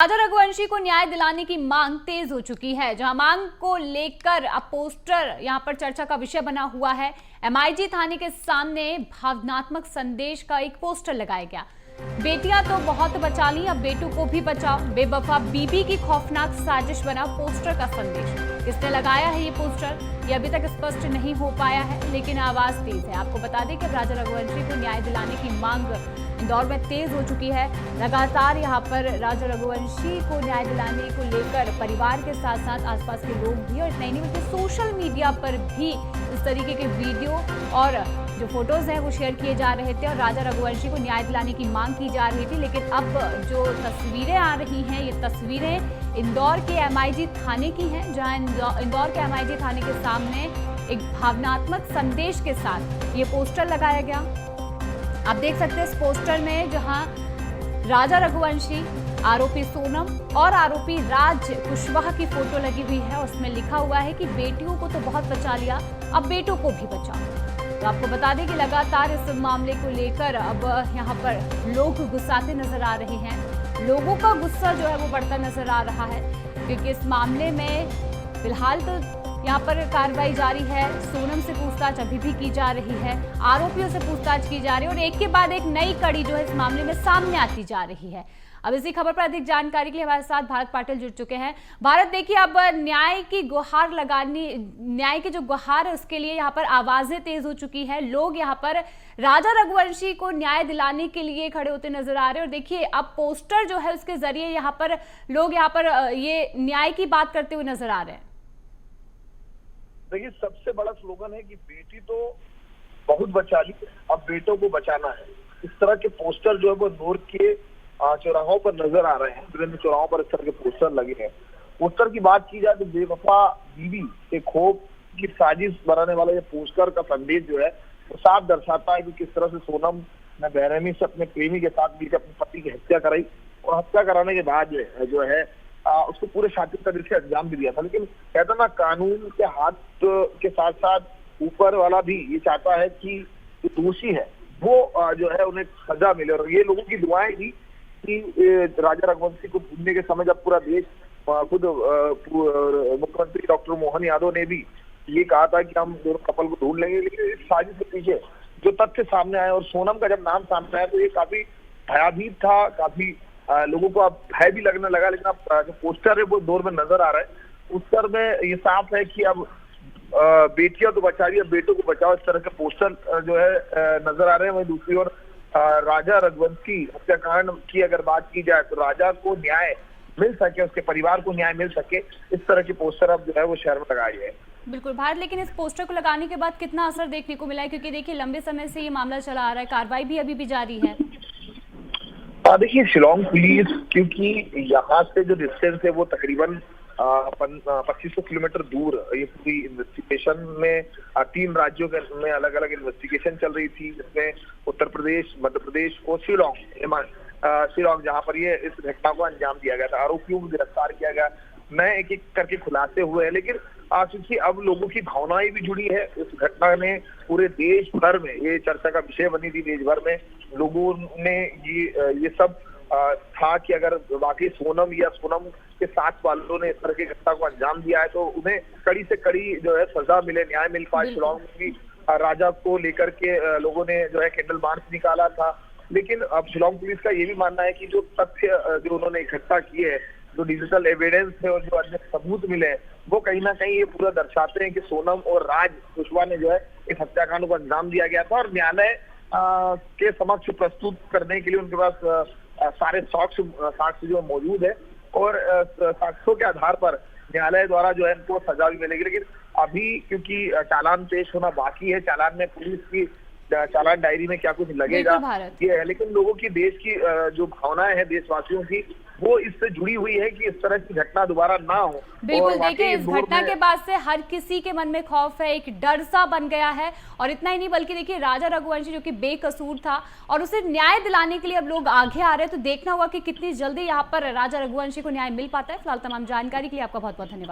राजा रघुवंशी को न्याय दिलाने की मांग तेज हो चुकी है। जहां मांग को लेकर अब पोस्टर यहां पर चर्चा का विषय बना हुआ है। एमआईजी थाने के सामने भावनात्मक संदेश का एक पोस्टर लगाया गया। बेटियां तो बहुत बचा ली, अब बेटों को भी बचाओ। बेवफा बीबी की खौफनाक साजिश बना पोस्टर का संदेश। किसने लगाया है ये पोस्टर, ये अभी तक स्पष्ट नहीं हो पाया है, लेकिन आवाज तेज है। आपको बता दें कि राजा रघुवंशी को न्याय दिलाने की मांग इंदौर में तेज हो चुकी है। लगातार यहाँ पर राजा रघुवंशी को न्याय दिलाने को लेकर परिवार के साथ साथ आसपास के लोग भी, और नहीं बल्कि सोशल मीडिया पर भी इस तरीके के वीडियो और जो फोटोज हैं वो शेयर किए जा रहे थे और राजा रघुवंशी को न्याय दिलाने की मांग की जा रही थी। लेकिन अब जो तस्वीरें आ रही हैं, ये तस्वीरें इंदौर के एमआईजी थाने की हैं, जहां इंदौर के एमआईजी थाने के सामने एक भावनात्मक संदेश के साथ ये पोस्टर लगाया गया। आप देख सकते हैं इस पोस्टर में जहां राजा रघुवंशी, आरोपी सोनम और आरोपी राज कुशवाहा की फोटो लगी हुई है। उसमें लिखा हुआ है कि बेटियों को तो बहुत बचा लिया, अब बेटों को भी बचाओ। तो आपको बता दें कि लगातार इस मामले को लेकर अब यहाँ पर लोग गुस्साते नजर आ रहे हैं। लोगों का गुस्सा जो है वो बढ़ता नजर आ रहा है, क्योंकि इस मामले में फिलहाल तो यहाँ पर कार्रवाई जारी है। सोनम से पूछताछ अभी भी की जा रही है, आरोपियों से पूछताछ की जा रही है और एक के बाद एक नई कड़ी जो है इस मामले में सामने आती जा रही है। अब इसी खबर पर अधिक जानकारी के लिए हमारे साथ भारत पाटिल जुड़ चुके हैं। भारत, देखिए अब न्याय की गुहार लगानी, न्याय की जो गुहार है उसके लिए यहाँ पर आवाजें तेज हो चुकी है। लोग यहाँ पर राजा रघुवंशी को न्याय दिलाने के लिए खड़े होते नजर आ रहे हैं और देखिए अब पोस्टर जो है उसके जरिए यहाँ पर लोग यहाँ पर ये न्याय की बात करते हुए नजर आ रहे हैं। देखिए, सबसे बड़ा स्लोगन है कि बेटी तो बहुत बचा ली, अब बेटों को बचाना है। इस तरह के पोस्टर जो है वो इंदौर के चौराहों पर नजर आ रहे हैं। विभिन्न चौराहों पर इस तरह के पोस्टर लगे हैं। पोस्टर की बात की जाए तो बेवफा बीवी के खौफ की साजिश बनाने वाला ये पोस्टर का संदेश जो है वो साफ दर्शाता है कि किस तरह से सोनम ने बेरहमी से अपने प्रेमी के साथ मिलकर अपने पति की हत्या कराई और हत्या कराने के बाद जो है उसको पूरे शातिर तरीके से अंजाम भी दिया था। लेकिन कहता ना, कानून के हाथ के साथ साथ ऊपर वाला भी ये चाहता है कि जो दोषी है वो जो है उन्हें सजा मिले। और ये लोगों की दुआएं थी कि राजा रघुवंशी को ढूंढने के समय जब पूरा देश, खुद मुख्यमंत्री डॉक्टर मोहन यादव ने भी ये कहा था कि हम दोनों कपल को ढूंढ लेंगे, लेकिन इस साजिश के पीछे जो तथ्य सामने आए और सोनम का जब नाम सामने आया तो ये काफी भयाभीत था, काफी लोगों को अब भय भी लगने लगा। लेकिन अब जो पोस्टर है वो दौर में नजर आ रहा है। पोस्टर में ये साफ है कि अब बेटियां तो बचा रही है, बेटों को बचाओ, इस तरह के पोस्टर जो है नजर आ रहे हैं। वहीं दूसरी ओर राजा रघुवंशी हत्याकांड की अगर बात की जाए तो राजा को न्याय मिल सके, उसके परिवार को न्याय मिल सके, इस तरह के पोस्टर अब जो है वो शहर में लगाए गए। बिल्कुल भारत, लेकिन इस पोस्टर को लगाने के बाद कितना असर देखने को मिला है, क्योंकि देखिए लंबे समय से ये मामला चला आ रहा है, कार्रवाई भी अभी भी जारी है। देखिए, शिलोंग पुलिस, क्योंकि यहाँ से जो डिस्टेंस है वो तकरीबन 2500 किलोमीटर दूर, ये पूरी इन्वेस्टिगेशन में 3 राज्यों में अलग अलग इन्वेस्टिगेशन चल रही थी, जिसमें उत्तर प्रदेश, मध्य प्रदेश और शिलोंग जहाँ पर ये इस घटना को अंजाम दिया गया था। आरोपियों को गिरफ्तार किया गया, नए एक एक करके खुलासे हुए हैं। लेकिन क्योंकि अब लोगों की भावनाएं भी जुड़ी है, इस घटना ने पूरे देश भर में ये चर्चा का विषय बनी थी। देश भर में लोगों ने ये सब था कि अगर वाकई सोनम या सोनम के साथ वालों ने इस तरह की घटना को अंजाम दिया है तो उन्हें कड़ी से कड़ी जो है सजा मिले, न्याय मिल पाए। शिलोंग में भी राजा को लेकर के लोगों ने जो है कैंडल मार्च निकाला था। लेकिन अब शिलोंग पुलिस का ये भी मानना है कि जो तथ्य जो उन्होंने इकट्ठा किए है, जो डिजिटल एविडेंस है और जो अन्य सबूत मिले हैं, वो कहीं ना कहीं ये पूरा दर्शाते हैं कि सोनम और राज कुशवाहा ने जो है इस हत्याकांड को अंजाम दिया गया था और न्यायालय के समक्ष प्रस्तुत करने के लिए उनके पास सारे साक्ष्य जो मौजूद है और साक्ष्यों के आधार पर न्यायालय द्वारा जो है इनको सजा भी मिलेगी। लेकिन अभी क्योंकि चालान पेश होना बाकी है, चालान में पुलिस की चालान डायरी में क्या कुछ लगेगा ये है। लेकिन लोगों की, देश की जो भावनाएं हैं देशवासियों की, वो इससे जुड़ी हुई है कि इस तरह की घटना दोबारा ना हो। बिल्कुल, देखिए इस घटना के बाद से हर किसी के मन में खौफ है, एक डर सा बन गया है। और इतना ही नहीं बल्कि देखिए राजा रघुवंशी जो कि बेकसूर था और उसे न्याय दिलाने के लिए अब लोग आगे आ रहे हैं। तो देखना होगा कि कितनी जल्दी यहाँ पर राजा रघुवंशी को न्याय मिल पाता है। फिलहाल तमाम जानकारी के लिए आपका बहुत बहुत धन्यवाद।